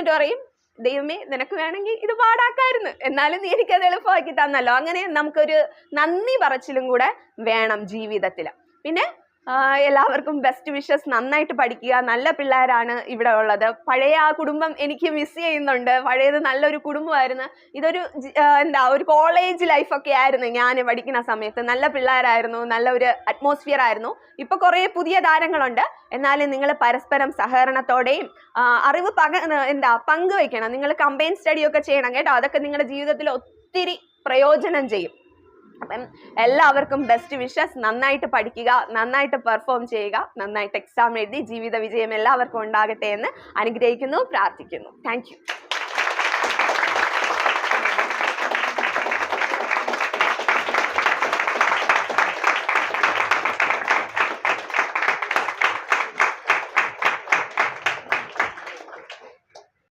എന്നിട്ട് പറയും ദൈവമേ നിനക്ക് വേണമെങ്കിൽ ഇത് പാടാക്കായിരുന്നു, എന്നാലും നീ എനിക്കത് എളുപ്പമാക്കി തന്നല്ലോ. അങ്ങനെ നമുക്കൊരു നന്ദി പറച്ചിലും കൂടെ വേണം ജീവിതത്തിൽ. പിന്നെ എല്ലാവർക്കും ബെസ്റ്റ് വിഷസ്. നന്നായിട്ട് പഠിക്കുക. നല്ല പിള്ളേരാണ് ഇവിടെ ഉള്ളത്. പഴയ ആ കുടുംബം എനിക്ക് മിസ് ചെയ്യുന്നുണ്ട്. പഴയത് നല്ലൊരു കുടുംബമായിരുന്നു. ഇതൊരു ഒരു കോളേജ് ലൈഫൊക്കെ ആയിരുന്നു ഞാൻ പഠിക്കുന്ന സമയത്ത്. നല്ല പിള്ളേരായിരുന്നു, നല്ല ഒരു അറ്റ്മോസ്ഫിയർ ആയിരുന്നു. ഇപ്പൊ കുറേ പുതിയ താരങ്ങളുണ്ട്. എന്നാലും നിങ്ങൾ പരസ്പരം സഹകരണത്തോടെയും അറിവ് പങ്കുവയ്ക്കണം. നിങ്ങൾ കമ്പൈൻ സ്റ്റഡി ഒക്കെ ചെയ്യണം കേട്ടോ. അതൊക്കെ നിങ്ങളുടെ ജീവിതത്തിൽ ഒത്തിരി പ്രയോജനം ചെയ്യും. അപ്പം എല്ലാവർക്കും ബെസ്റ്റ് വിഷസ്. നന്നായിട്ട് പഠിക്കുക, നന്നായിട്ട് പെർഫോം ചെയ്യുക, നന്നായിട്ട് എക്സാം എഴുതി ജീവിത വിജയം എല്ലാവർക്കും ഉണ്ടാകട്ടെ എന്ന് അനുഗ്രഹിക്കുന്നു, പ്രാർത്ഥിക്കുന്നു. Thank you.